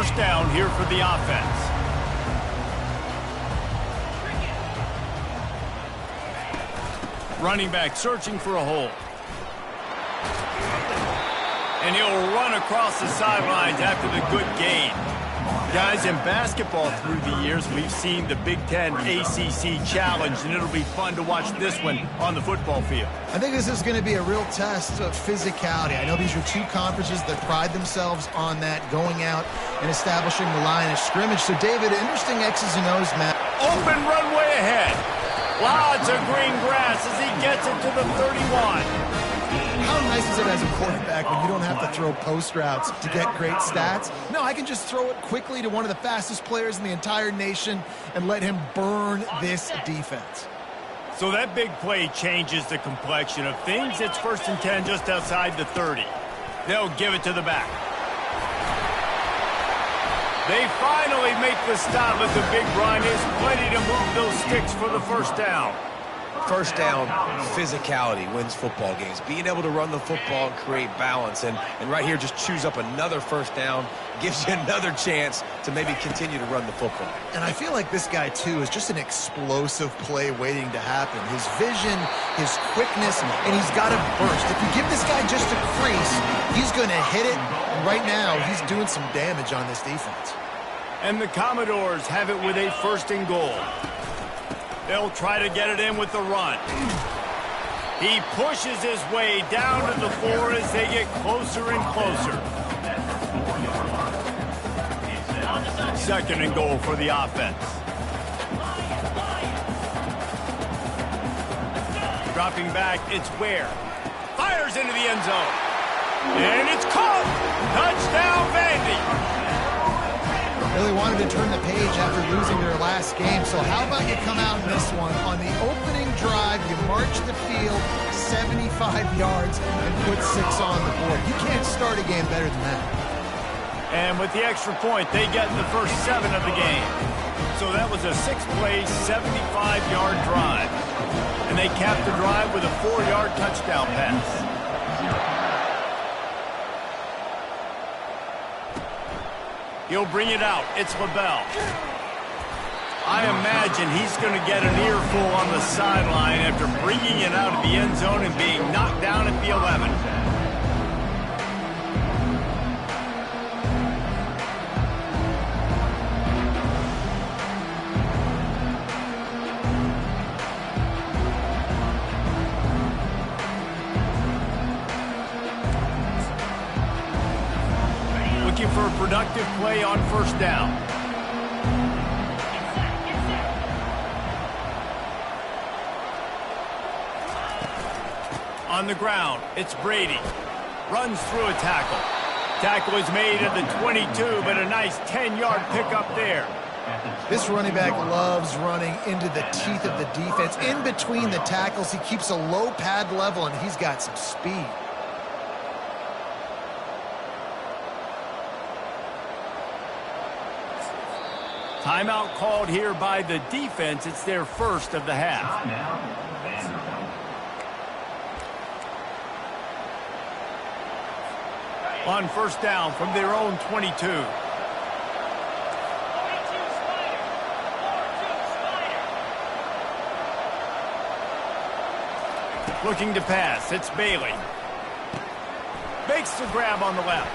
first down here for the offense. Running back searching for a hole. And he'll run across the sidelines after the good gain. Guys, in basketball through the years, we've seen the Big Ten ACC Challenge, and it'll be fun to watch this one on the football field. I think this is going to be a real test of physicality. I know these are two conferences that pride themselves on that, going out and establishing the line of scrimmage. So, David, interesting X's and O's, Matt. Open runway ahead. Lots of green grass as he gets it to the 31. How nice is it as a quarterback when you don't have to throw post routes to get great stats? No, I can just throw it quickly to one of the fastest players in the entire nation and let him burn this defense. So that big play changes the complexion of things. It's 1st and 10 just outside the 30. They'll give it to the back. They finally make the stop, but the big run is plenty to move those sticks for the first down. First down, physicality wins football games. Being able to run the football and create balance. And right here, just choose up another first down, gives you another chance to maybe continue to run the football. And I feel like this guy, too, is just an explosive play waiting to happen. His vision, his quickness, and he's got a burst. If you give this guy just a crease, he's going to hit it. And right now, he's doing some damage on this defense. And the Commodores have it with a 1st and goal. They'll try to get it in with the run. He pushes his way down to the 4 as they get closer and closer. 2nd and goal for the offense. Dropping back, it's Ware. Fires into the end zone. And it's caught! Touchdown, Vandy! Really wanted to turn the page after losing their last game. So how about you come out in this one? On the opening drive, you march the field 75 yards and put 6 on the board. You can't start a game better than that. And with the extra point, they get the first 7 of the game. So that was a 6-play, 75-yard drive. And they capped the drive with a 4-yard touchdown pass. He'll bring it out. It's LaBelle. I imagine he's going to get an earful on the sideline after bringing it out of the end zone and being knocked down at the 11. Looking for a productive play on 1st down. On the ground, it's Brady. Runs through a tackle. Tackle is made at the 22, but a nice 10-yard pickup there. This running back loves running into the teeth of the defense. In between the tackles, he keeps a low pad level, and he's got some speed. Timeout called here by the defense. It's their 1st of the half. On 1st down from their own 22. Looking to pass. It's Bailey. Makes the grab on the left.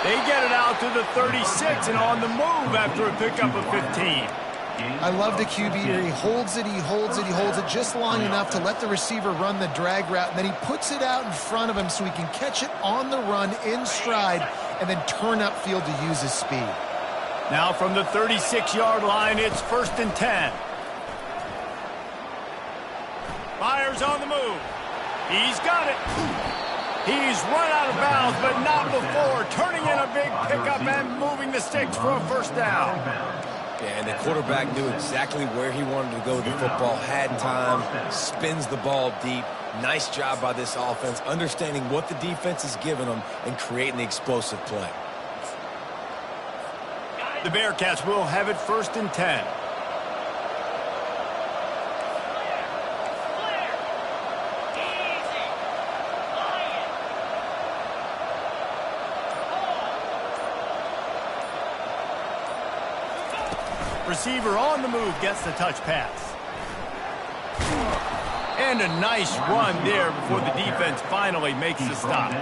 They get it out to the 36 and on the move after a pickup of 15. I love the QB here. He holds it, he holds it, he holds it just long enough to let the receiver run the drag route, and then he puts it out in front of him so he can catch it on the run in stride and then turn upfield to use his speed. Now from the 36-yard line, it's 1st and 10. Myers on the move. He's got it. He's run out of bounds, but not before. Turning in a big pickup and moving the sticks for a 1st down. Yeah, and the quarterback knew exactly where he wanted to go with the football, had time, spins the ball deep. Nice job by this offense, understanding what the defense is giving them and creating the explosive play. The Bearcats will have it 1st and 10. Receiver on the move gets the touch pass. And a nice run there before the defense finally makes the stop.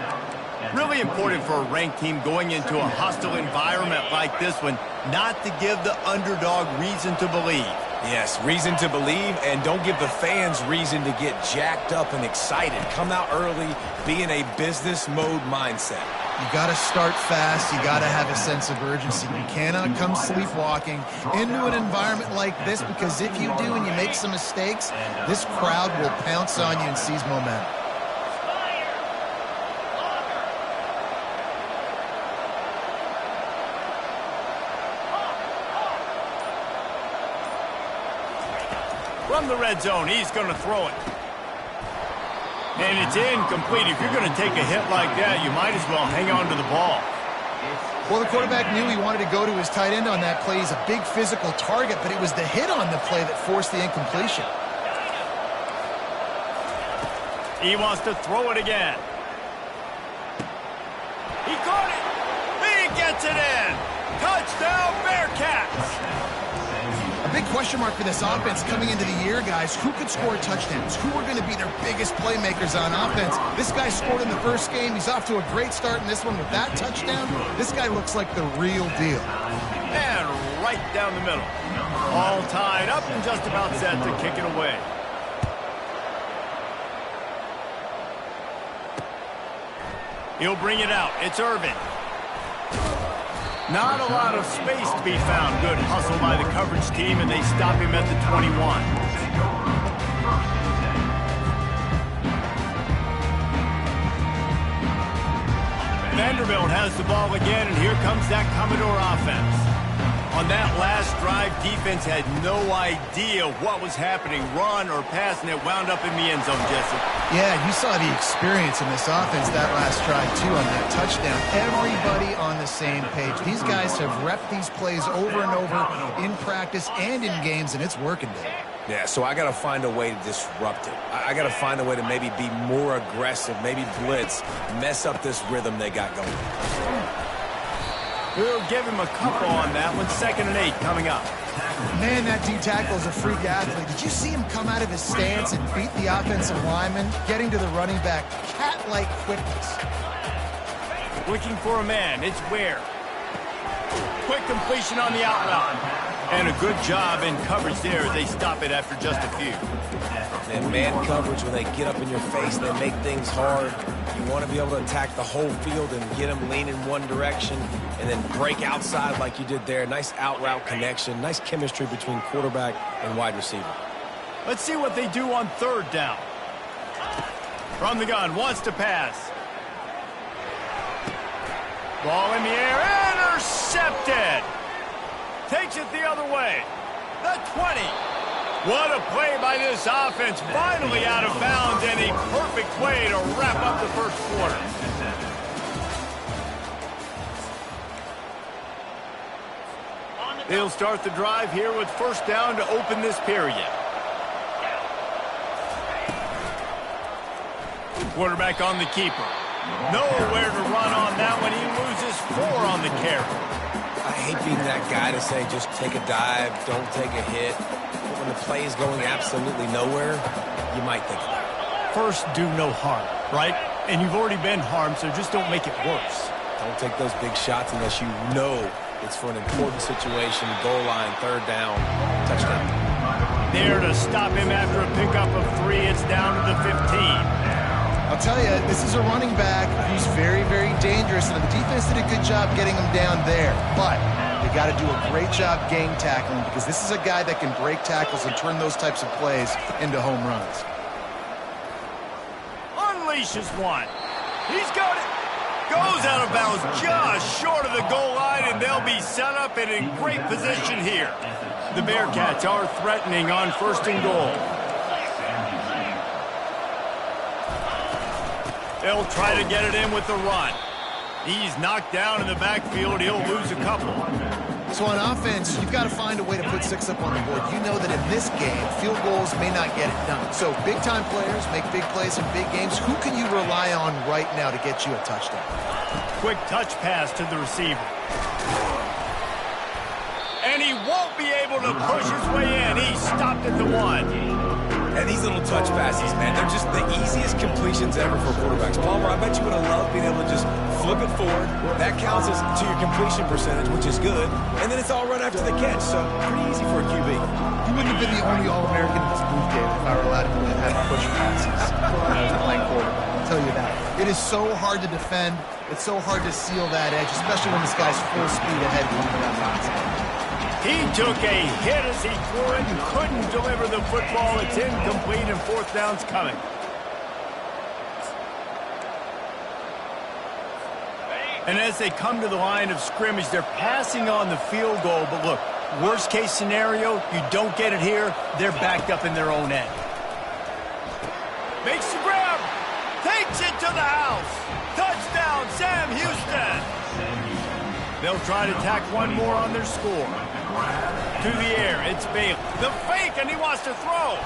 Really important for a ranked team going into a hostile environment like this one, not to give the underdog reason to believe. Yes, reason to believe, and don't give the fans reason to get jacked up and excited. Come out early, be in a business mode mindset. You got to start fast. You got to have a sense of urgency. You cannot come sleepwalking into an environment like this, because if you do and you make some mistakes, this crowd will pounce on you and seize momentum. From the red zone, he's going to throw it. And it's incomplete. If you're going to take a hit like that, you might as well hang on to the ball. Well, the quarterback knew he wanted to go to his tight end on that play. He's a big physical target, but it was the hit on the play that forced the incompletion. He wants to throw it again. He caught it. He gets it in. Touchdown, Bearcats. A big question mark for this offense coming into the year, guys. Who could score touchdowns? Who are going to be their biggest playmakers on offense? This guy scored in the first game. He's off to a great start in this one with that touchdown. This guy looks like the real deal. And right down the middle. All tied up and just about set to kick it away. He'll bring it out. It's Irvin. Not a lot of space to be found. Good hustle by the coverage team, and they stop him at the 21. Vanderbilt has the ball again, and here comes that Commodore offense. On that last drive, defense had no idea what was happening, run or pass, and it wound up in the end zone, Jesse. Yeah, you saw the experience in this offense that last drive, too, on that touchdown. Everybody on the same page. These guys have repped these plays over and over in practice and in games, and it's working today. Yeah, so I got to find a way to disrupt it. I got to find a way to maybe be more aggressive, maybe blitz, mess up this rhythm they got going. We'll give him a couple on that one. 2nd and 8 coming up. Man, that D-tackle is a freak athlete. Did you see him come out of his stance and beat the offensive lineman, getting to the running back? Cat-like quickness. Looking for a man. It's Ware. Quick completion on the out route. And a good job in coverage there. They stop it after just a few. And man coverage, when they get up in your face, they make things hard. You want to be able to attack the whole field and get them lean in one direction and then break outside like you did there. Nice out route connection. Nice chemistry between quarterback and wide receiver. Let's see what they do on 3rd down. From the gun, wants to pass. Ball in the air, intercepted. Takes it the other way. The 20. What a play by this offense. Finally out of bounds, and a perfect play to wrap up the first quarter. They'll start the drive here with 1st down to open this period. Quarterback on the keeper. Nowhere to run on that one. He loses 4 on the carry. I hate being that guy to say just take a dive, don't take a hit. But when the play is going absolutely nowhere, you might think of that. First, do no harm, right? And you've already been harmed, so just don't make it worse. Don't take those big shots unless you know it's for an important situation, goal line, 3rd down, touchdown. There to stop him after a pickup of 3. It's down to the 15. I'll tell you, this is a running back who's very, very dangerous, and the defense did a good job getting him down there. But they got to do a great job gang tackling, because this is a guy that can break tackles and turn those types of plays into home runs. Unleashes one. He's got it. Goes out of bounds just short of the goal line, and they'll be set up and in great position here. The Bearcats are threatening on 1st and goal. They'll try to get it in with the run. He's knocked down in the backfield. He'll lose a couple. So on offense, you've got to find a way to put 6 up on the board. You know that in this game, field goals may not get it done. So big-time players make big plays in big games. Who can you rely on right now to get you a touchdown? Quick touch pass to the receiver. And he won't be able to push his way in. He stopped at the 1. And these little touch passes, man, they're just the easiest completions ever for quarterbacks. Palmer, I bet you would have loved being able to just flip it forward. That counts as to your completion percentage, which is good. And then it's all right after the catch, so pretty easy for a QB. He wouldn't have been the only All-American in this booth game if I were allowed to have push passes when I was playing quarterback. I'll tell you that. It is so hard to defend. It's so hard to seal that edge, especially when this guy's full speed ahead coming around the outside. He took a hit as he threw it and couldn't deliver the football. It's incomplete and 4th down's coming. And as they come to the line of scrimmage, they're passing on the field goal. But look, worst case scenario, you don't get it here, they're backed up in their own end. Makes the grab. Takes it to the house. Touchdown, Sam Houston. They'll try to tack one more on their score. To the air, it's Bailey. The fake, and he wants to throw.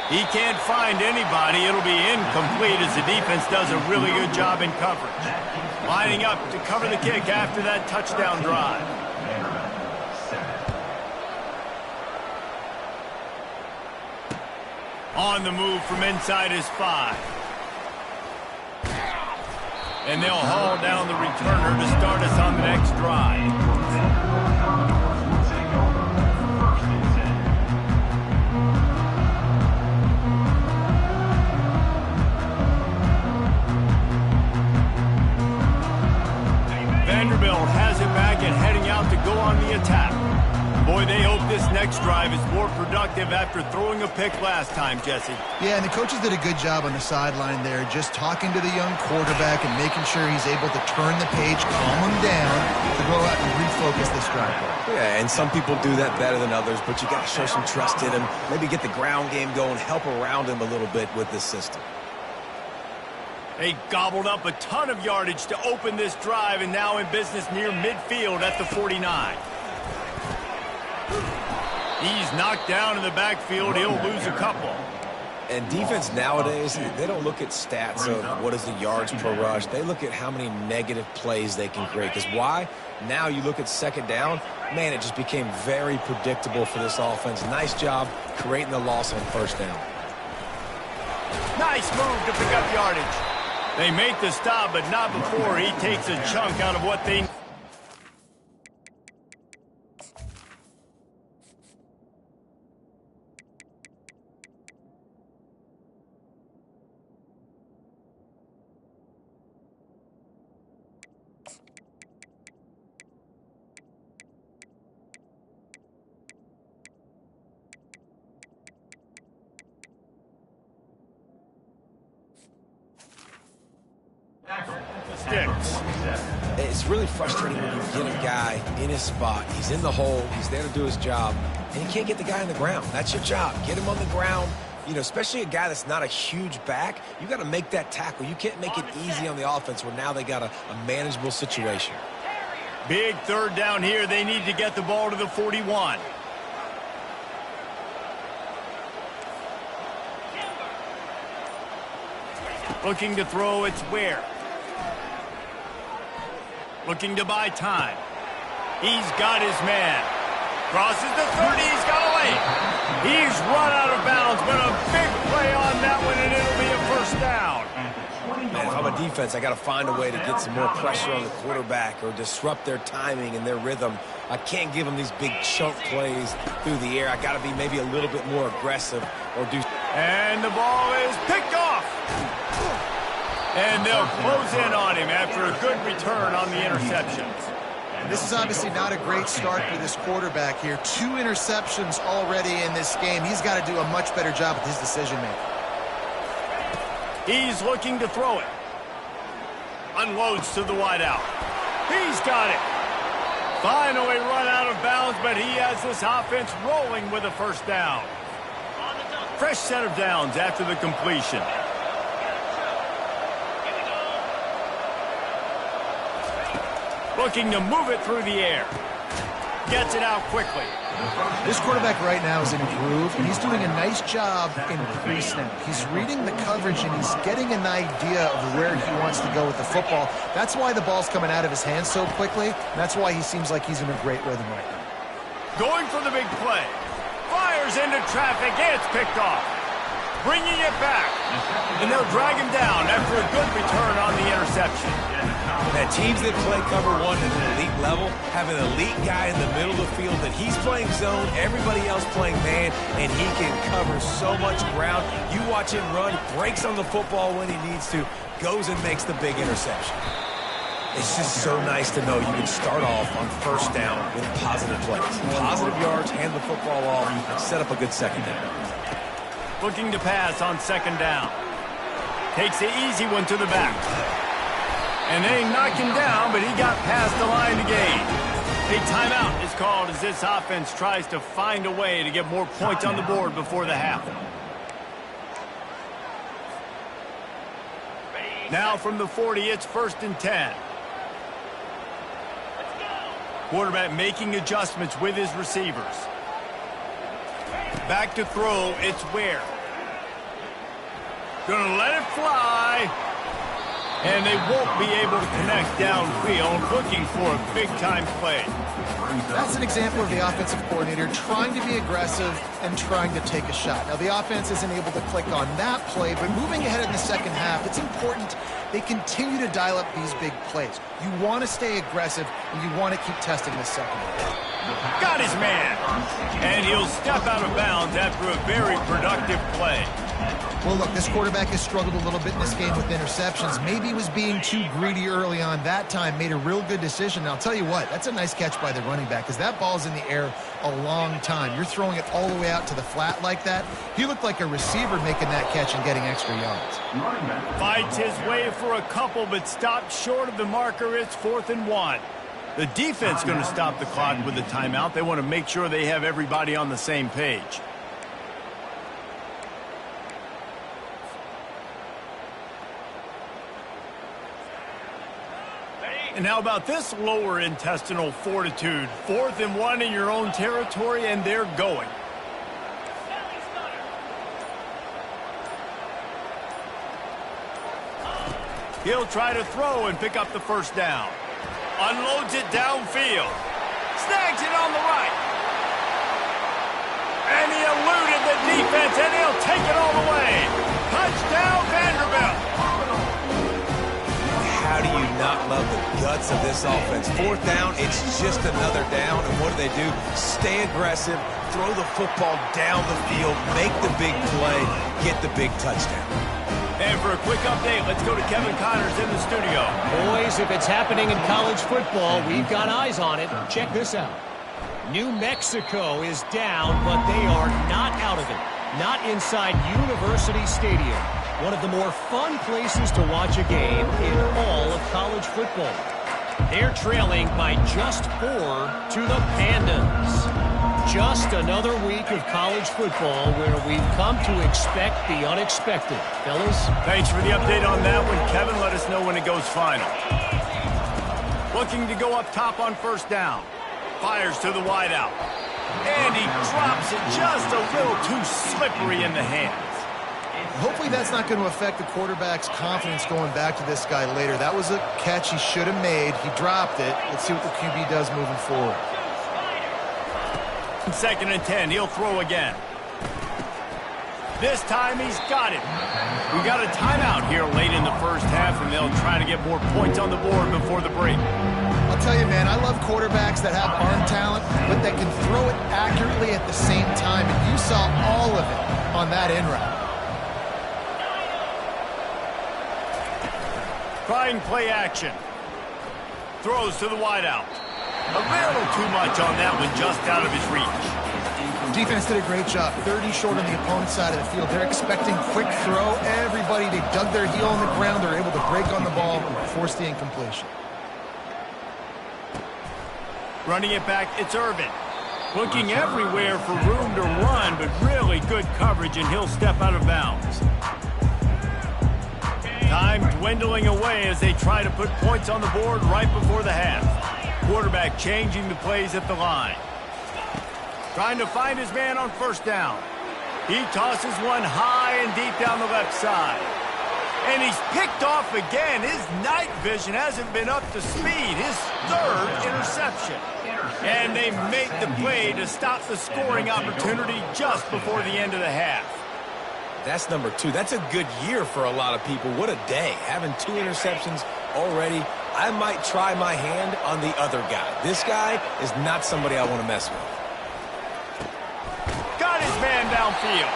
He can't find anybody. It'll be incomplete as the defense does a really good job in coverage. Lining up to cover the kick after that touchdown drive. On the move from inside his 5. And they'll haul down the returner to start us on the next drive. Vanderbilt has it back and heading out to go on the attack. Boy, they hope this next drive is more productive after throwing a pick last time, Jesse. Yeah, and the coaches did a good job on the sideline there, just talking to the young quarterback and making sure he's able to turn the page, calm him down, to go out and refocus this drive. Yeah, and some people do that better than others, but you got to show some trust in him, maybe get the ground game going, help around him a little bit with this system. They gobbled up a ton of yardage to open this drive, and now in business near midfield at the 49. He's knocked down in the backfield. He'll lose a couple. And defense nowadays, they don't look at stats of what is the yards per rush. They look at how many negative plays they can create. Because why? Now you look at 2nd down, man, it just became very predictable for this offense. Nice job creating the loss on 1st down. Nice move to pick up yardage. They make the stop, but not before he takes a chunk out of what they... Sticks. It's really frustrating when you get a guy in his spot. He's in the hole. He's there to do his job. And you can't get the guy on the ground. That's your job. Get him on the ground. You know, especially a guy that's not a huge back. You got to make that tackle. You can't make it easy on the offense where now they got a manageable situation. Big 3rd down here. They need to get the ball to the 41. Looking to throw, it's Ware. Looking to buy time. He's got his man. Crosses the 30, he's got away. He's run out of bounds, but a big play on that one, and it'll be a 1st down. Man, if I'm a defense, I got to find a way to get some more pressure on the quarterback or disrupt their timing and their rhythm. I can't give them these big chunk plays through the air. I got to be maybe a little bit more aggressive or do... And the ball is picked off. And they'll close in on him after a good return on the interception. This is obviously not a great start for this quarterback here. 2 interceptions already in this game. He's got to do a much better job with his decision-making. He's looking to throw it. Unloads to the wideout. He's got it. Finally run out of bounds, but he has this offense rolling with a 1st down. Fresh set of downs after the completion. Looking to move it through the air. Gets it out quickly. This quarterback right now is in a groove, and he's doing a nice job in pre-snap. He's reading the coverage, and he's getting an idea of where he wants to go with the football. That's why the ball's coming out of his hands so quickly, and that's why he seems like he's in a great rhythm right now. Going for the big play. Fires into traffic. It's picked off. Bringing it back. And they'll drag him down after a good return on the interception. Now, teams that play cover one at an elite level have an elite guy in the middle of the field that he's playing zone, everybody else playing man, and he can cover so much ground. You watch him run, breaks on the football when he needs to, goes and makes the big interception. It's just so nice to know you can start off on first down with positive plays. Positive yards, hand the football off, and set up a good second down. Looking to pass on second down. Takes the easy one to the back. And they knock him down, but he got past the line to gain. A timeout is called as this offense tries to find a way to get more points on the board before the half. Now from the 40, it's 1st and 10. Quarterback making adjustments with his receivers. Back to throw, it's Ware. Gonna let it fly. And they won't be able to connect downfield, looking for a big-time play. That's an example of the offensive coordinator trying to be aggressive and trying to take a shot. Now, the offense isn't able to click on that play, but moving ahead in the second half, it's important they continue to dial up these big plays. You want to stay aggressive, and you want to keep testing the second half. Got his man. And he'll step out of bounds after a very productive play. Well, look, this quarterback has struggled a little bit in this game with interceptions. Maybe he was being too greedy early on that time, made a real good decision. And I'll tell you what, that's a nice catch by the running back because that ball's in the air a long time. You're throwing it all the way out to the flat like that. He looked like a receiver making that catch and getting extra yards. Fights his way for a couple, but stopped short of the marker. It's 4th and 1. The defense going to stop the clock with a timeout. They want to make sure they have everybody on the same page. And how about this lower intestinal fortitude? 4th and 1 in your own territory, and they're going. He'll try to throw and pick up the first down. Unloads it downfield. Snags it on the right. And he eluded the defense, and he'll take it all the way. Touchdown, Vanderbilt. How do you not love the guts of this offense? 4th down, it's just another down, and what do? Stay aggressive, throw the football down the field, make the big play, get the big touchdown. And for a quick update, let's go to Kevin Connors in the studio. Boys, if it's happening in college football, we've got eyes on it. Check this out. New Mexico is down, but they are not out of it. Not inside University Stadium. One of the more fun places to watch a game in all of college football. They're trailing by just 4 to the Pandas. Just another week of college football where we've come to expect the unexpected. Fellas? Thanks for the update on that one, Kevin. Let us know when it goes final. Looking to go up top on first down. Fires to the wideout. And he drops it just a little too slippery in the hands. Hopefully that's not going to affect the quarterback's confidence going back to this guy later. That was a catch he should have made. He dropped it. Let's see what the QB does moving forward. 2nd and 10. He'll throw again. This time he's got it. We got a timeout here late in the first half, and they'll try to get more points on the board before the break. I'll tell you, man, I love quarterbacks that have arm talent, but that can throw it accurately at the same time, and you saw all of it on that in route. Trying play action. Throws to the wideout. A little too much on that one, just out of his reach. Defense did a great job. 30 short on the opponent's side of the field. They're expecting quick throw. Everybody, they dug their heel on the ground. They're able to break on the ball and force the incompletion. Running it back, it's Irvin. Looking everywhere for room to run, but really good coverage, and he'll step out of bounds. Time dwindling away as they try to put points on the board right before the half. Quarterback changing the plays at the line. Trying to find his man on first down. He tosses one high and deep down the left side. And he's picked off again. His night vision hasn't been up to speed. His third interception. And they make the play to stop the scoring opportunity just before the end of the half. That's number 2. That's a good year for a lot of people. What a day. Having 2 interceptions already. I might try my hand on the other guy. This guy is not somebody I want to mess with. Got his man downfield.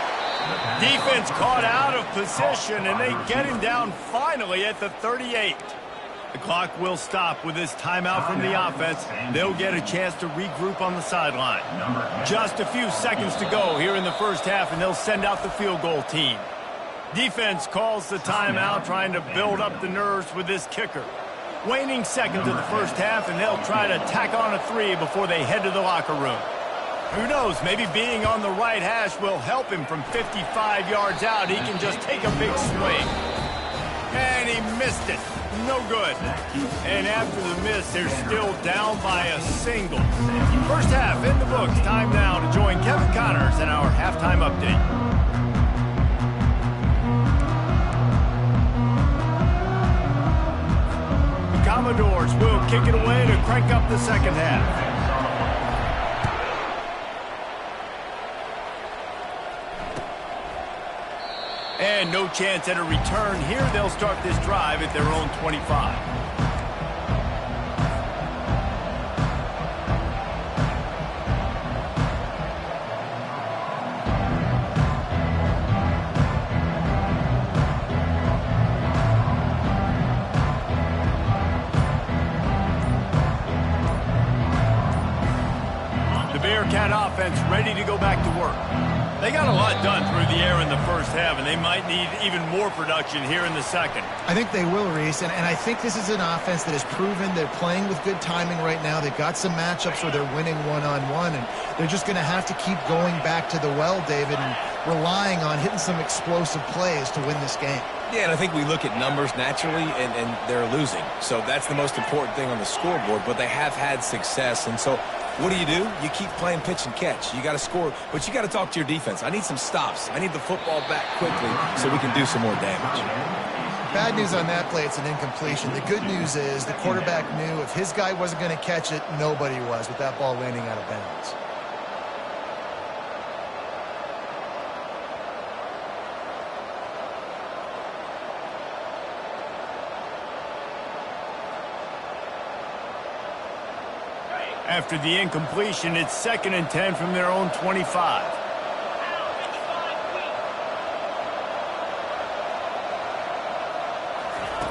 Defense caught out of position, and they get him down finally at the 38. The clock will stop with this timeout from the offense. They'll get a chance to regroup on the sideline. Just a few seconds to go here in the first half, and they'll send out the field goal team. Defense calls the timeout, trying to build up the nerves with this kicker. Waning seconds of the first half, and they'll try to tack on a 3 before they head to the locker room. Who knows, maybe being on the right hash will help him from 55 yards out. He can just take a big swing. And he missed it. No good. And after the miss, they're still down by a single. First half in the books. Time now to join Kevin Connors in our halftime update. The Commodores will kick it away to crank up the second half. And no chance at a return here. They'll start this drive at their own 25. The Bearcat offense ready to go back to work. They got a lot done through the air in the first half, and they might need even more production here in the second. I think they will, Reese, and I think this is an offense that has proven they're playing with good timing right now. They've got some matchups where they're winning one-on-one, and they're just going to have to keep going back to the well, David, and relying on hitting some explosive plays to win this game. Yeah, and I think we look at numbers naturally, and they're losing. So that's the most important thing on the scoreboard, but they have had success, and so what do? You keep playing pitch and catch. You got to score, but you got to talk to your defense. I need some stops. I need the football back quickly so we can do some more damage. Bad news on that play, it's an incompletion. The good news is the quarterback knew if his guy wasn't going to catch it, nobody was with that ball landing out of bounds. After the incompletion, it's 2nd and 10 from their own 25.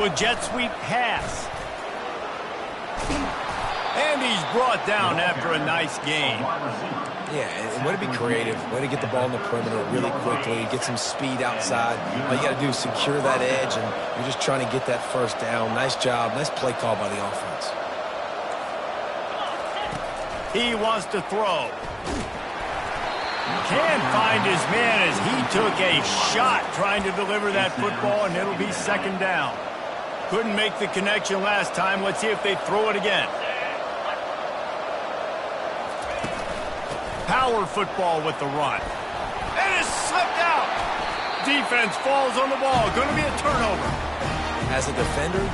With jet sweep pass. And he's brought down after a nice gain. Yeah, and way to be creative, way to get the ball in the perimeter really quickly, get some speed outside. All you got to do is secure that edge, and you're just trying to get that first down. Nice job, nice play call by the offense. He wants to throw. Can't find his man as he took a shot trying to deliver that football, and it'll be 2nd down. Couldn't make the connection last time. Let's see if they throw it again. Power football with the run. And it's slipped out. Defense falls on the ball. Going to be a turnover. As a defender,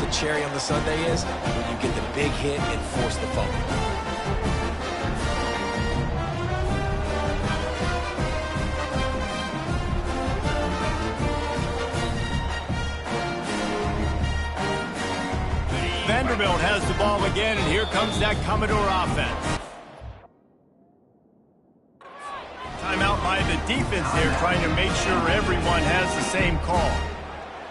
cherry on the sundae is when you get the big hit and force the fumble. Vanderbilt has the ball again, and here comes that Commodore offense. Timeout by the defense there, trying to make sure everyone has the same call.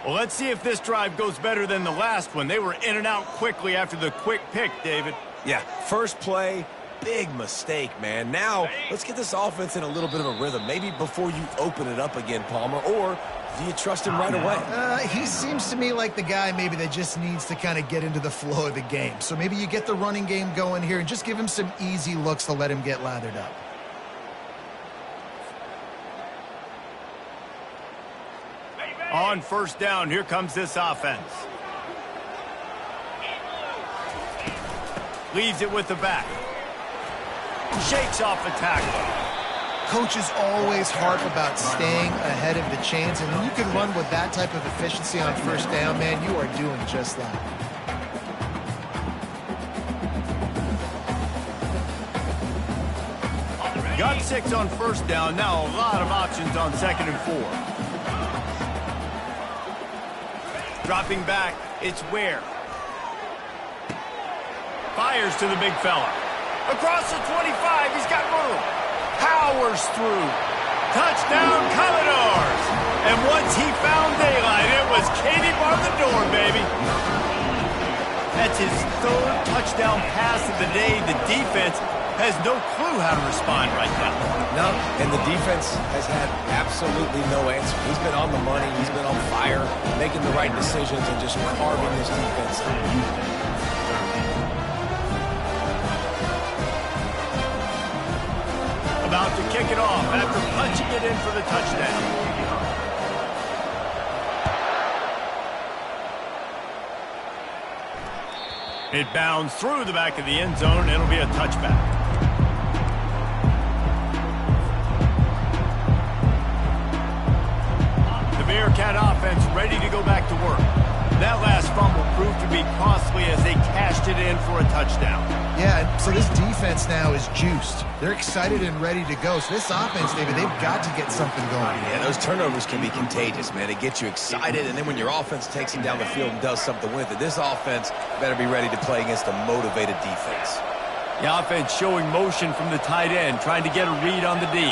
Well, let's see if this drive goes better than the last one. They were in and out quickly after the quick pick, David. Yeah, first play, big mistake, man. Now, let's get this offense in a little bit of a rhythm. Maybe before you open it up again, Palmer, or Do you trust him right away? He seems to me like the guy maybe that just needs to kind of get into the flow of the game. So maybe you get the running game going here and just give him some easy looks to let him get lathered up. On first down, here comes this offense. Leaves it with the back. Shakes off the tackle. Coaches always harp about staying ahead of the chains, and when you can run with that type of efficiency on first down, man, you are doing just that. Got 6 on first down. Now a lot of options on 2nd and 4. Dropping back, it's Ware. Fires to the big fella. Across the 25, he's got room. Powers through. Touchdown, Commodores. And once he found daylight, it was Katie bar the door, baby. That's his 3rd touchdown pass of the day. The defense has no clue how to respond right now. No, and the defense has had absolutely no answer. He's been on the money. He's been on fire, making the right decisions and just carving this defense up. About to kick it off after punching it in for the touchdown. It bounds through the back of the end zone. It'll be a touchback. The Bearcat offense ready to go back to work. That last fumble proved to be costly as they cashed it in for a touchdown. Yeah, so this defense now is juiced. They're excited and ready to go. So this offense, David, they've got to get something going. Yeah, those turnovers can be contagious, man. They get you excited, and then when your offense takes them down the field and does something with it, this offense better be ready to play against a motivated defense. The offense showing motion from the tight end, trying to get a read on the D.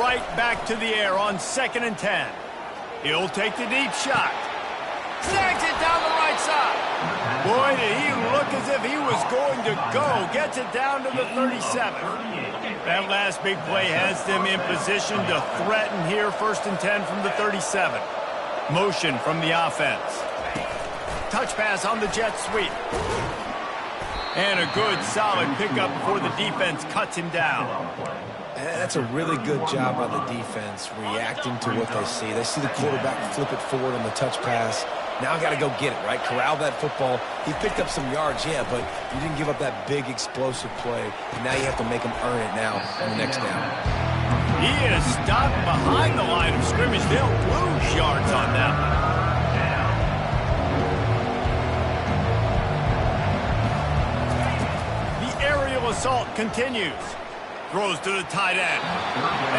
Right back to the air on 2nd and 10. He'll take the deep shot. Snags it down the right side. Boy, did he look as if he was going to go. Gets it down to the 37. That last big play has them in position to threaten here. 1st and 10 from the 37. Motion from the offense. Touch pass on the jet sweep. And a good, solid pickup before the defense cuts him down. That's a really good job by the defense, reacting to what they see. They see the quarterback flip it forward on the touch pass. Now got to go get it, right? Corral that football. He picked up some yards, yeah, but you didn't give up that big explosive play. And now you have to make him earn it now on the next down. He is stopped behind the line of scrimmage. They'll lose yards on that one. The aerial assault continues. Throws to the tight end.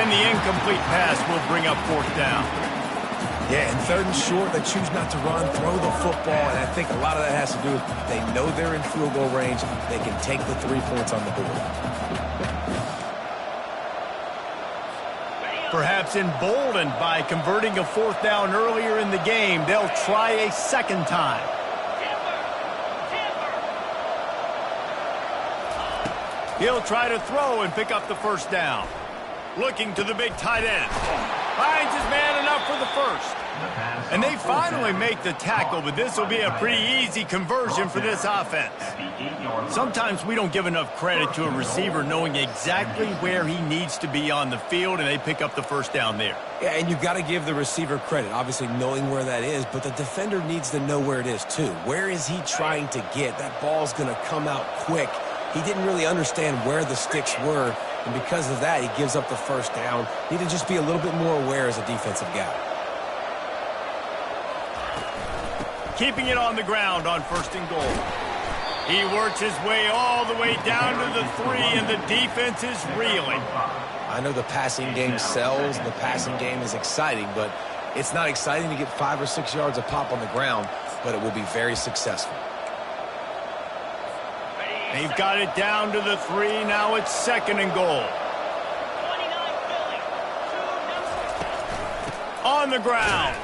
And the incomplete pass will bring up 4th down. Yeah, and 3rd and short, they choose not to run, throw the football, and I think a lot of that has to do with they know they're in field goal range. They can take the 3 points on the board. Perhaps emboldened by converting a 4th down earlier in the game, they'll try a 2nd time. He'll try to throw and pick up the 1st down. Looking to the big tight end. Finds his man enough for the 1st. And they finally make the tackle, but this will be a pretty easy conversion for this offense. Sometimes we don't give enough credit to a receiver knowing exactly where he needs to be on the field, and they pick up the 1st down there. Yeah, and you've got to give the receiver credit, obviously knowing where that is, but the defender needs to know where it is too. Where is he trying to get? That ball's going to come out quick. He didn't really understand where the sticks were, and because of that, he gives up the 1st down. Need to just be a little bit more aware as a defensive guy. Keeping it on the ground on 1st and goal. He works his way all the way down to the 3, and the defense is reeling. I know the passing game sells, and the passing game is exciting, but it's not exciting to get 5 or 6 yards a pop on the ground, but it will be very successful. They've got it down to the 3. Now it's 2nd and goal. On the ground.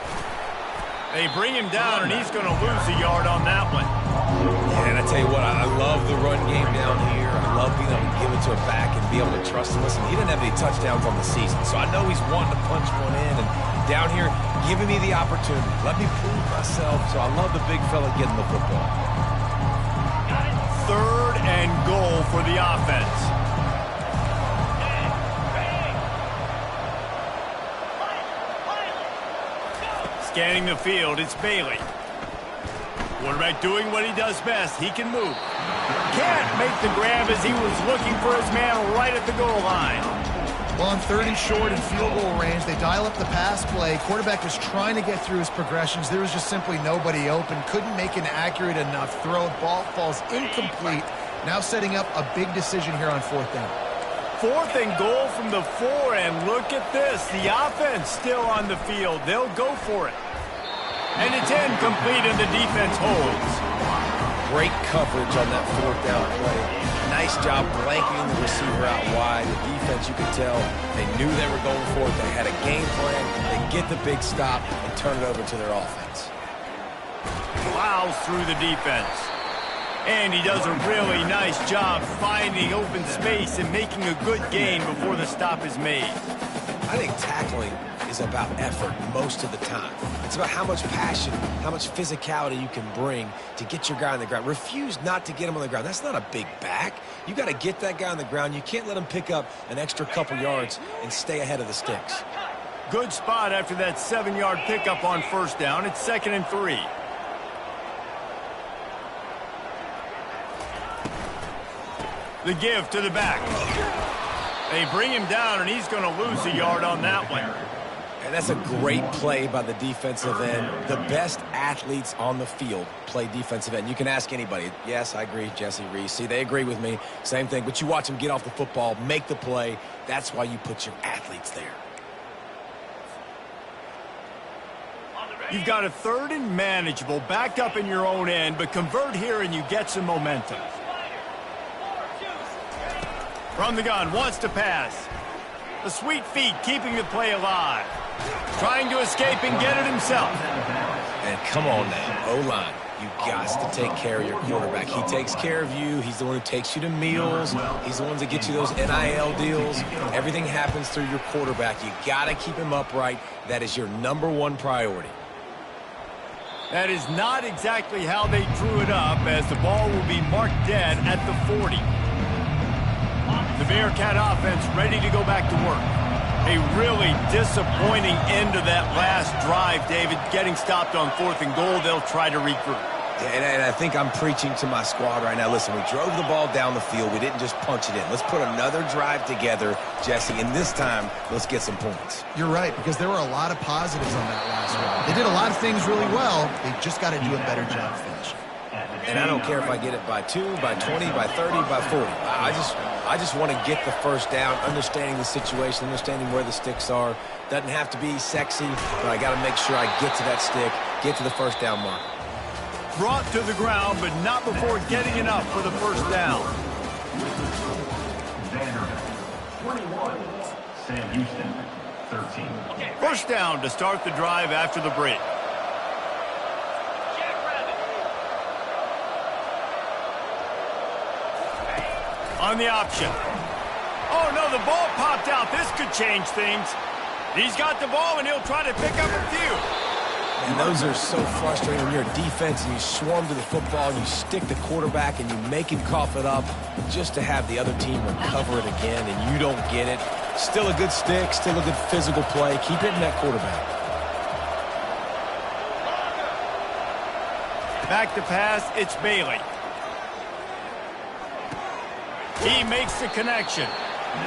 They bring him down, and he's going to lose a yard on that one. Yeah, and I tell you what, I love the run game down here. love being able to give it to a back and be able to trust him. Listen, he didn't have any touchdowns on the season, so I know he's wanting to punch one in. And down here, giving me the opportunity. Let me prove myself, so I love the big fella getting the football. 3rd and goal for the offense. Scanning the field, it's Bailey. Quarterback doing what he does best. He can move. Can't make the grab as he was looking for his man right at the goal line. Well, on 3rd and short and field goal range, they dial up the pass play. Quarterback was trying to get through his progressions. There was just simply nobody open. Couldn't make an accurate enough throw. Ball falls incomplete. Now setting up a big decision here on 4th down. 4th and goal from the 4, and look at this. The offense still on the field. They'll go for it. And it's incomplete, and the defense holds. Great coverage on that 4th down play. Nice job blanketing the receiver out wide. The defense, you could tell, they knew they were going for it. They had a game plan. They get the big stop and turn it over to their offense. Plows through the defense. And he does a really nice job finding open space and making a good gain before the stop is made. I think tackling is about effort most of the time. It's about how much passion, how much physicality you can bring to get your guy on the ground. Refuse not to get him on the ground. That's not a big back. You got to get that guy on the ground. You can't let him pick up an extra couple yards and stay ahead of the sticks. Good spot after that 7-yard pickup on 1st down. It's 2nd and 3. The give to the back. They bring him down, and he's going to lose a yard on that one. And that's a great play by the defensive end. The best athletes on the field play defensive end. You can ask anybody. Yes, I agree, Jesse Reese. See, they agree with me. Same thing. But you watch them get off the football, make the play. That's why you put your athletes there. You've got a 3rd and manageable, back up in your own end, but convert here and you get some momentum. From the gun, wants to pass. The sweet feet keeping the play alive. Trying to escape and get it himself. And come on now, O-line. You got to take care of your quarterback. He takes care of you. He's the one who takes you to meals. He's the one that gets you those NIL deals. Everything happens through your quarterback. You got to keep him upright. That is your #1 priority. That is not exactly how they drew it up, as the ball will be marked dead at the 40. The Bearcat offense ready to go back to work. A really disappointing end to that last drive, David. Getting stopped on 4th and goal, they'll try to regroup. And I think I'm preaching to my squad right now. Listen, we drove the ball down the field. We didn't just punch it in. Let's put another drive together, Jesse, and this time, let's get some points. You're right, because there were a lot of positives on that last one. They did a lot of things really well. They just got to do a better job finishing. And I don't care if I get it by 2, by 20, by 30, by 40. I just want to get the 1st down, understanding the situation, understanding where the sticks are. Doesn't have to be sexy, but I got to make sure I get to that stick, get to the 1st down mark. Brought to the ground, but not before getting enough for the 1st down. 21, Sam Houston, 13. 1st down to start the drive after the break. On the option. Oh, no, the ball popped out. This could change things. He's got the ball, and he'll try to pick up a few. And those are so frustrating when you're a defense and you swarm to the football and you stick the quarterback and you make him cough it up just to have the other team recover it again and you don't get it. Still a good stick, still a good physical play. Keep hitting that quarterback. Back to pass, it's Bailey. He makes the connection.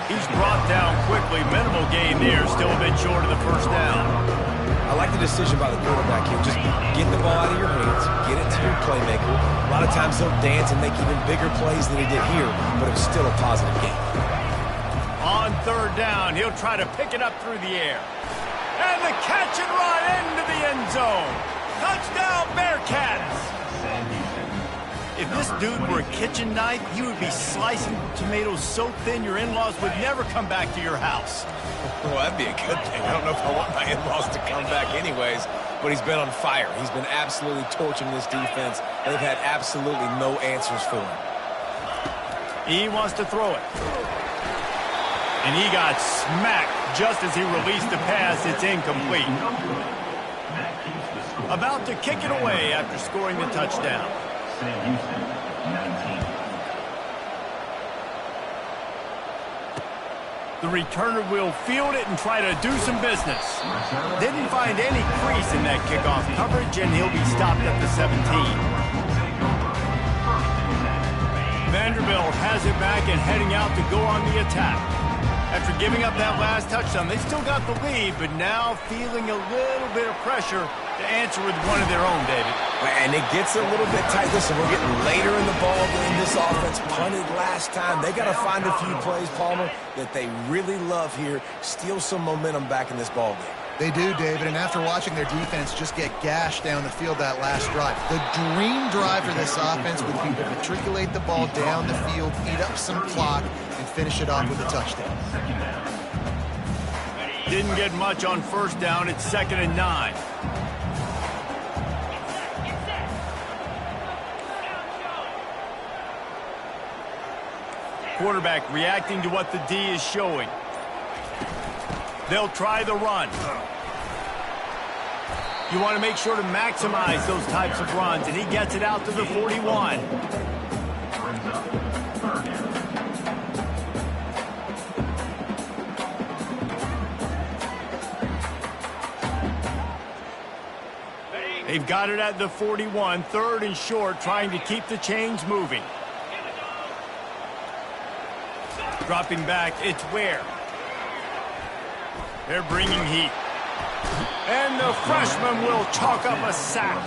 He's brought down quickly. Minimal gain there, still a bit short of the 1st down. I like the decision by the quarterback here. Just get the ball out of your hands, get it to your playmaker. A lot of times he'll dance and make even bigger plays than he did here, but it was still a positive game. On 3rd down, he'll try to pick it up through the air. And the catch and run into the end zone. Touchdown, Bearcats! If this dude were a kitchen knife, he would be slicing tomatoes so thin your in-laws would never come back to your house. Well, that'd be a good thing. I don't know if I want my in-laws to come back anyways, but he's been on fire. He's been absolutely torching this defense. They've had absolutely no answers for him. He wants to throw it. And he got smacked just as he released the pass. It's incomplete. About to kick it away after scoring the touchdown. Sam Houston, 19. The returner will field it and try to do some business. Didn't find any crease in that kickoff coverage, and he'll be stopped at the 17. Vanderbilt has it back and heading out to go on the attack. After giving up that last touchdown, they still got the lead, but now feeling a little bit of pressure to answer with one of their own, David. And it gets a little bit tight. Listen, we're getting later in the ball game. This offense punted last time. They got to find a few plays, Palmer, that they really love here. Steal some momentum back in this ball game. They do, David, and after watching their defense just get gashed down the field that last drive, the dream drive for this offense would be to matriculate the ball down the field, eat up some clock, and finish it off with a touchdown. Didn't get much on first down. It's 2nd and 9. Quarterback reacting to what the D is showing. They'll try the run. You want to make sure to maximize those types of runs, and he gets it out to the 41. They've got it at the 41, 3rd and short, trying to keep the chains moving. Dropping back, it's Ware. They're bringing heat. And the freshman will chalk up a sack.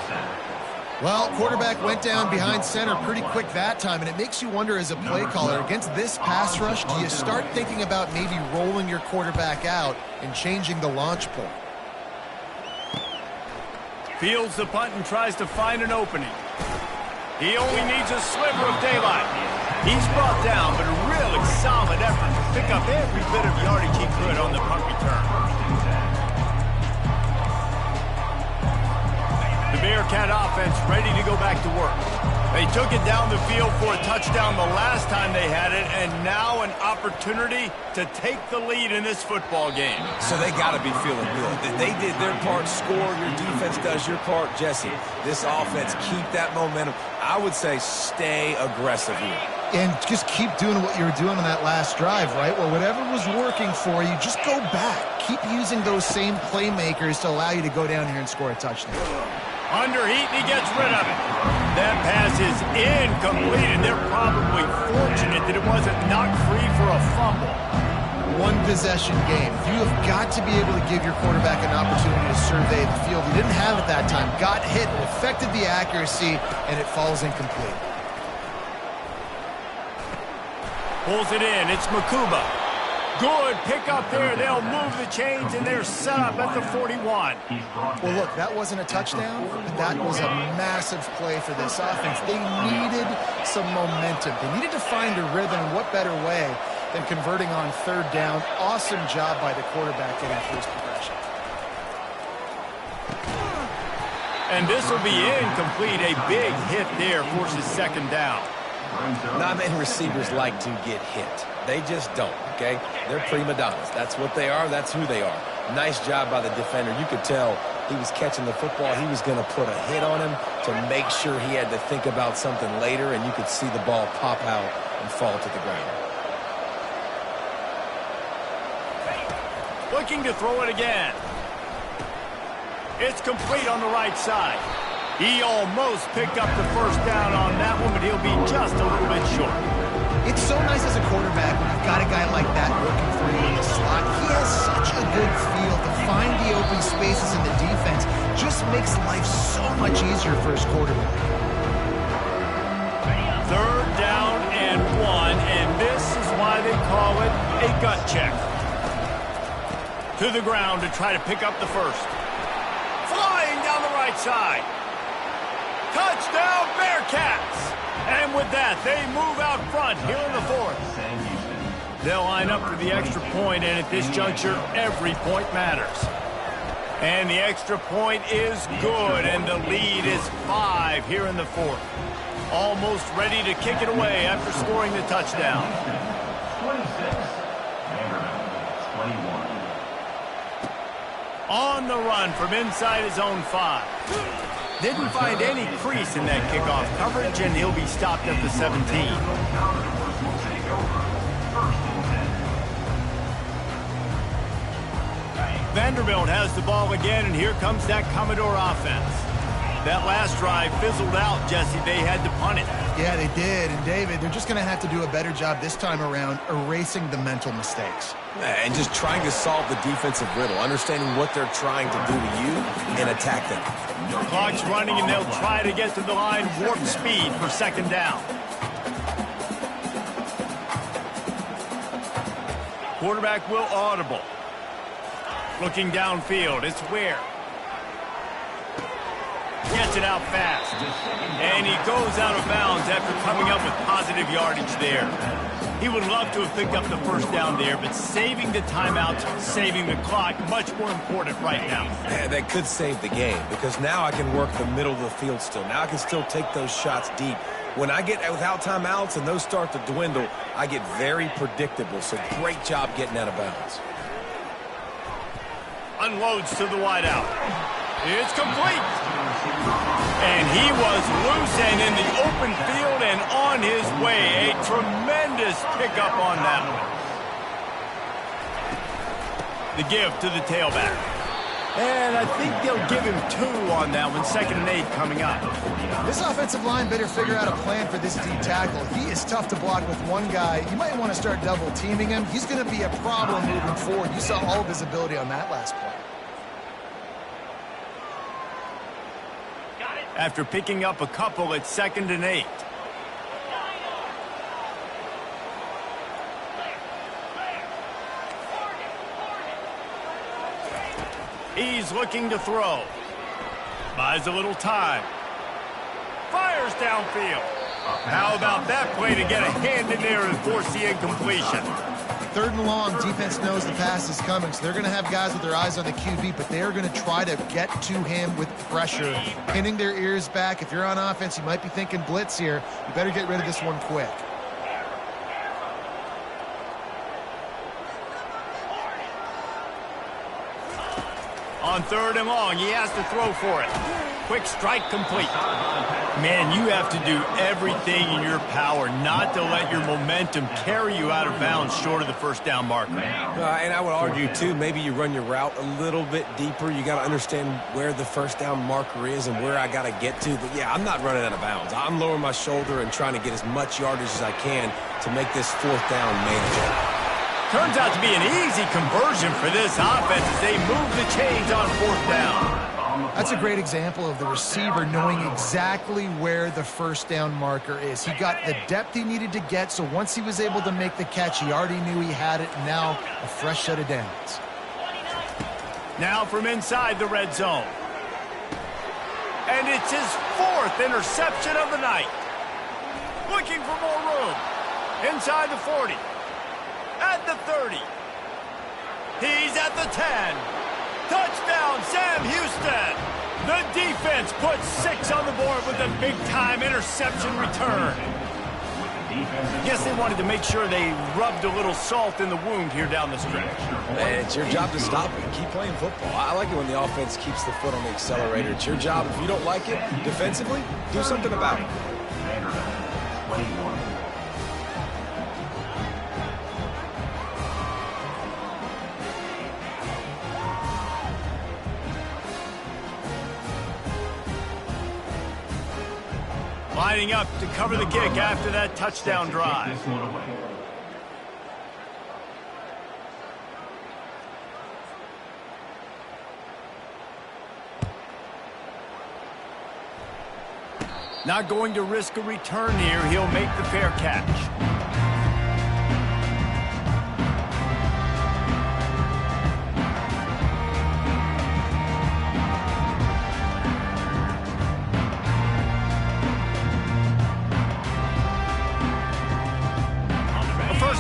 Well, quarterback went down behind center pretty quick that time, and it makes you wonder as a play caller, against this pass rush, do you start thinking about maybe rolling your quarterback out and changing the launch point? Fields the punt and tries to find an opening. He only needs a sliver of daylight. He's brought down, but a really solid effort to pick up every bit of yardage he could on the punt return. The Bearcat offense ready to go back to work. They took it down the field for a touchdown the last time they had it, and now an opportunity to take the lead in this football game. So they got to be feeling good. They did their part, score. Your defense does your part, Jesse. This offense, keep that momentum. I would say stay aggressive here. And just keep doing what you were doing on that last drive, right? Well, whatever was working for you, just go back. Keep using those same playmakers to allow you to go down here and score a touchdown. Under heat, and he gets rid of it. That pass is incomplete, and they're probably fortunate that it wasn't knocked free for a fumble. One possession game. You have got to be able to give your quarterback an opportunity to survey the field. He didn't have it that time. Got hit, it affected the accuracy, and it falls incomplete. Pulls it in. It's Makuba. Good pick up there. They'll move the chains, and they're set up at the 41. Well, look, that wasn't a touchdown, but that was a massive play for this offense. They needed some momentum. They needed to find a rhythm. What better way than converting on 3rd down? Awesome job by the quarterback getting through his progression. And this will be incomplete. A big hit there forces 2nd down. Not many receivers like to get hit. They just don't, okay? They're prima donnas. That's what they are. That's who they are. Nice job by the defender. You could tell he was catching the football. He was going to put a hit on him to make sure he had to think about something later, and you could see the ball pop out and fall to the ground. Looking to throw it again. It's complete on the right side. He almost picked up the 1st down on that one, but he'll be just a little bit short. It's so nice as a quarterback when you've got a guy like that working for you in the slot. He has such a good feel to find the open spaces in the defense. Just makes life so much easier for his quarterback. 3rd down and 1, and this is why they call it a gut check. To the ground to try to pick up the 1st. Flying down the right side. Touchdown, Bearcats! And with that, they move out front here in the 4th. They'll line up for the extra point, and at this juncture, every point matters. And the extra point is good, and the lead is 5 here in the 4th. Almost ready to kick it away after scoring the touchdown. 26. Vanderbilt, 21. On the run from inside his own 5. Didn't find any crease in that kickoff coverage, and he'll be stopped at the 17. Vanderbilt has the ball again, and here comes that Commodore offense. That last drive fizzled out, Jesse. They had to punt it. Yeah, they did. And, David, they're just going to have to do a better job this time around erasing the mental mistakes. And just trying to solve the defensive riddle, understanding what they're trying to do to you and attack them. Clock's running, and they'll try to get to the line warp speed for second down. Quarterback will audible. Looking downfield, it's Ware. Gets it out fast. And he goes out of bounds after coming up with positive yardage there. He would love to have picked up the first down there, but saving the timeouts, saving the clock, much more important right now. Yeah, that could save the game because now I can work the middle of the field still. Now I can still take those shots deep. When I get without timeouts and those start to dwindle, I get very predictable. So great job getting out of bounds. Unloads to the wideout. It's complete. And he was loose and in the open field and on his way. A tremendous pickup on that one. The give to the tailback. And I think they'll give him 2 on that one. 2nd and 8 coming up. This offensive line better figure out a plan for this D tackle. He is tough to block with one guy. You might want to start double teaming him. He's going to be a problem moving forward. You saw all of his ability on that last play. After picking up a couple at 2nd and 8. He's looking to throw. Buys a little time. Fires downfield. How about that play to get a hand in there and force the incompletion? 3rd and long, defense knows the pass is coming, so they're going to have guys with their eyes on the QB, but they are going to try to get to him with pressure, pinning their ears back. If you're on offense, you might be thinking blitz here. You better get rid of this one quick. On 3rd and long, he has to throw for it. Quick strike complete. Man, you have to do everything in your power not to let your momentum carry you out of bounds short of the first down marker. And I would argue, too, maybe you run your route a little bit deeper. You got to understand where the first down marker is and where I got to get to. But, yeah, I'm not running out of bounds. I'm lowering my shoulder and trying to get as much yardage as I can to make this 4th down manageable. Turns out to be an easy conversion for this offense as they move the chains on 4th down. That's a great example of the receiver knowing exactly where the first down marker is. He got the depth he needed to get, so once he was able to make the catch, he already knew he had it, and now a fresh set of downs. Now from inside the red zone. And it's his 4th interception of the night. Looking for more room. Inside the 40. At the 30. He's at the 10. Touchdown, Sam Houston. The defense puts 6 on the board with a big-time interception return. Guess they wanted to make sure they rubbed a little salt in the wound here down the stretch. Man, it's your job to stop it. Keep playing football. I like it when the offense keeps the foot on the accelerator. It's your job. If you don't like it defensively, do something about it. Vanderbilt, 21. Lining up to cover the kick after that touchdown drive. Not going to risk a return here. He'll make the fair catch.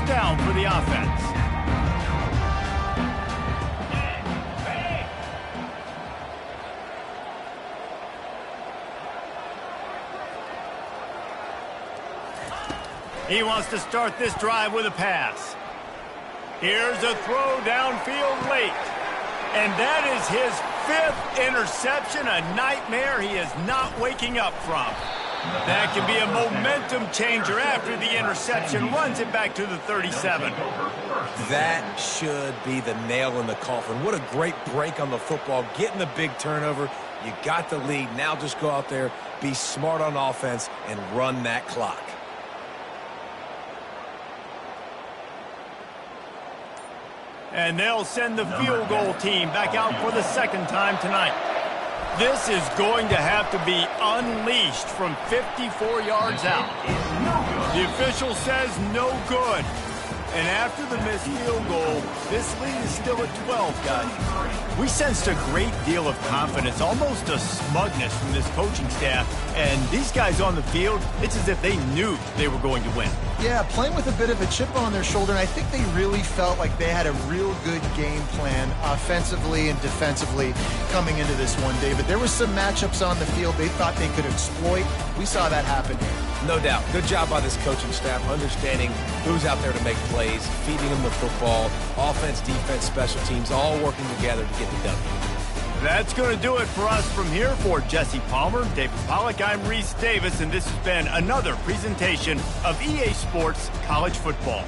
Down for the offense. He wants to start this drive with a pass. Here's a throw downfield late. And that is his 5th interception, a nightmare he is not waking up from. That can be a momentum changer after the interception. Runs it back to the 37. That should be the nail in the coffin. What a great break on the football. Getting the big turnover. You got the lead. Now just go out there, be smart on offense, and run that clock. And they'll send the field goal team back out for the 2nd time tonight. This is going to have to be unleashed from 54 yards out. The official says no good. And after the missed field goal, this lead is still at 12, guys. We sensed a great deal of confidence, almost a smugness from this coaching staff. And these guys on the field, it's as if they knew they were going to win. Yeah, playing with a bit of a chip on their shoulder, and I think they really felt like they had a real good game plan offensively and defensively coming into this one, David. There were some matchups on the field they thought they could exploit. We saw that happen here. No doubt. Good job by this coaching staff, understanding who's out there to make plays, feeding them the football, offense, defense, special teams, all working together to get the W. That's going to do it for us from here. For Jesse Palmer, David Pollack, I'm Reese Davis, and this has been another presentation of EA Sports College Football.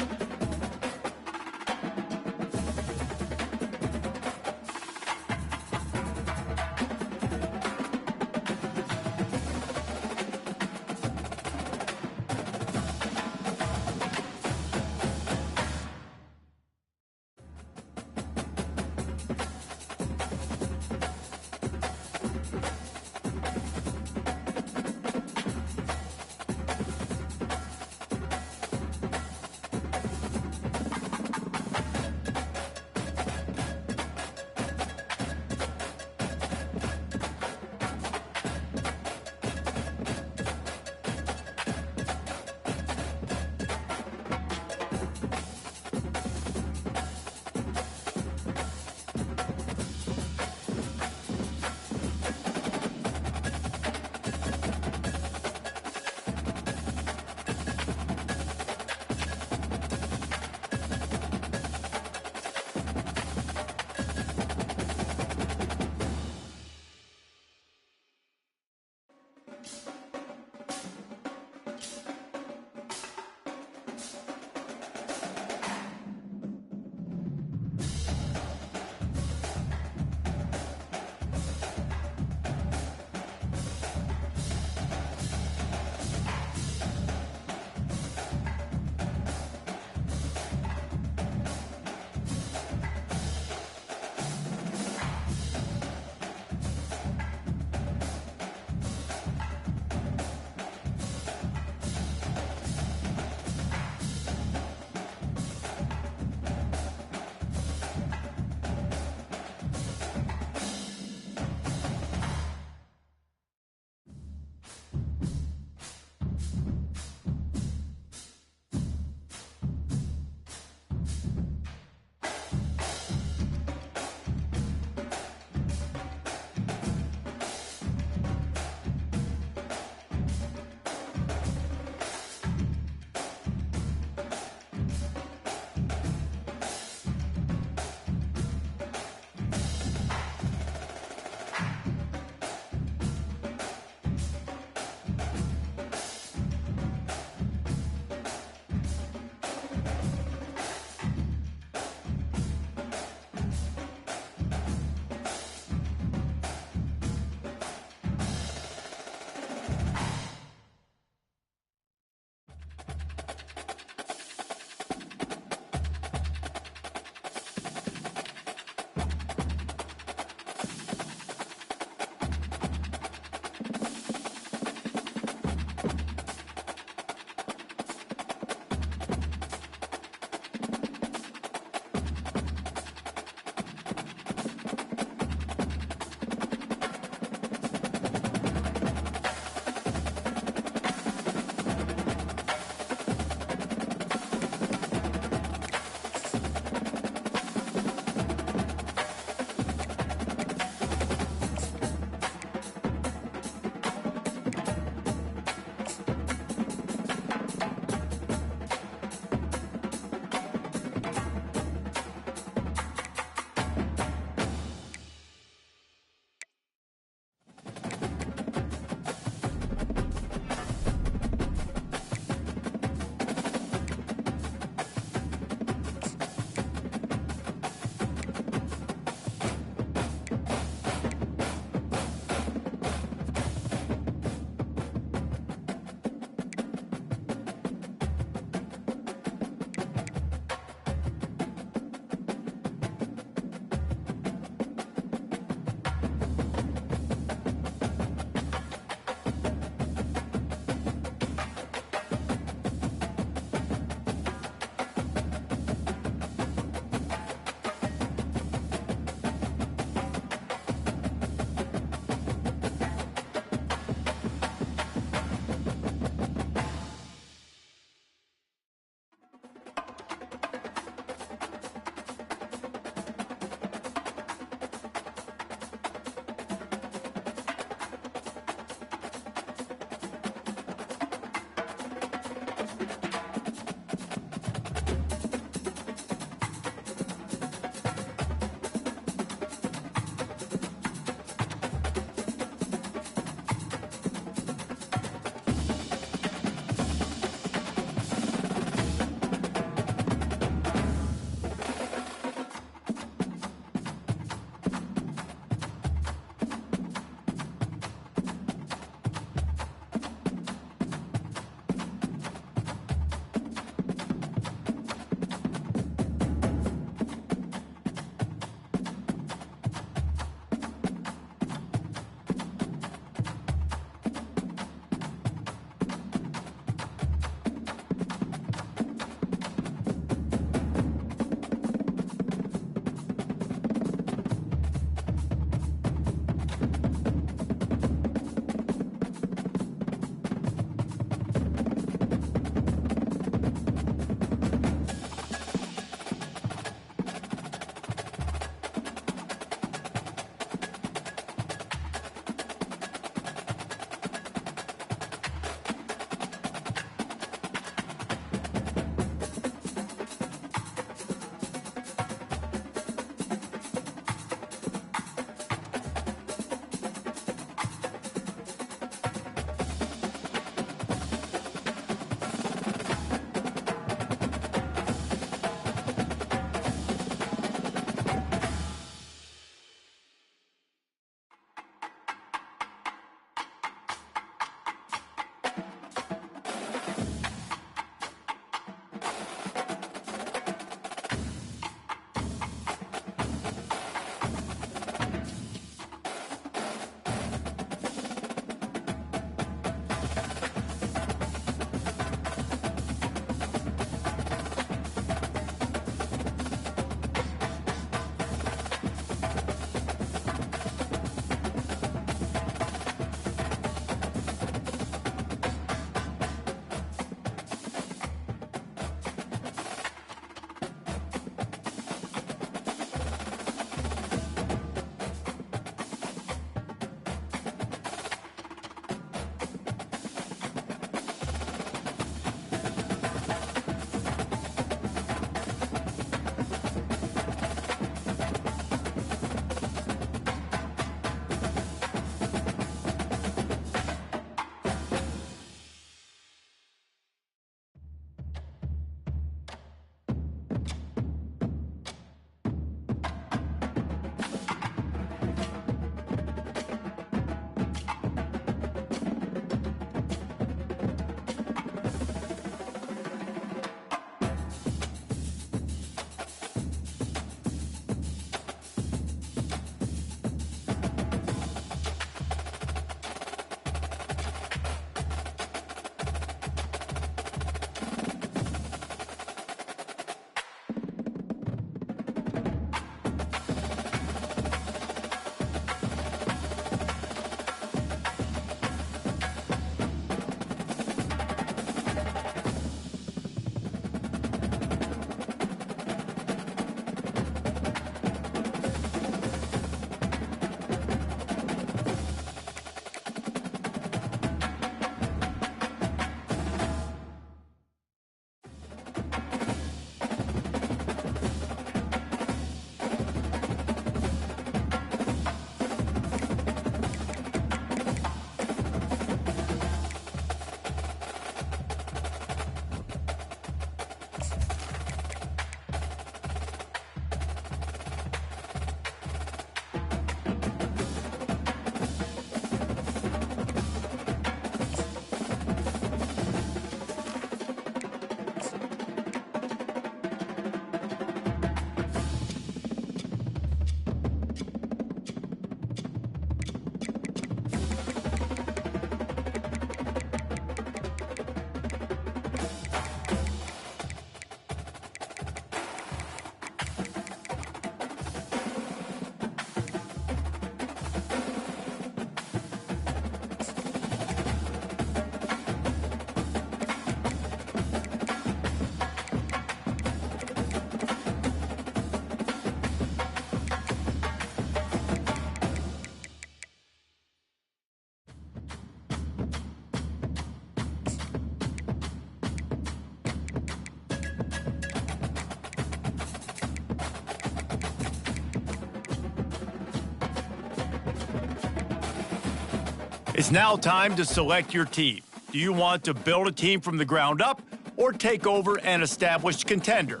It's now time to select your team. Do you want to build a team from the ground up or take over an established contender?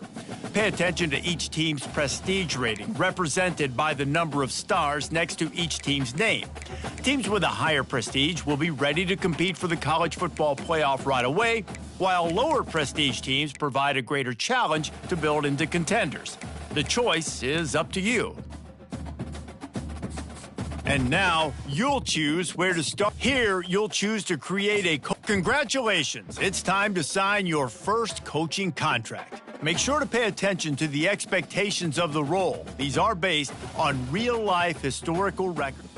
Pay attention to each team's prestige rating, represented by the number of stars next to each team's name. Teams with a higher prestige will be ready to compete for the college football playoff right away, while lower prestige teams provide a greater challenge to build into contenders. The choice is up to you. And now, you'll choose where to start. Here, you'll choose to create a Congratulations! It's time to sign your first coaching contract. Make sure to pay attention to the expectations of the role. These are based on real-life historical records.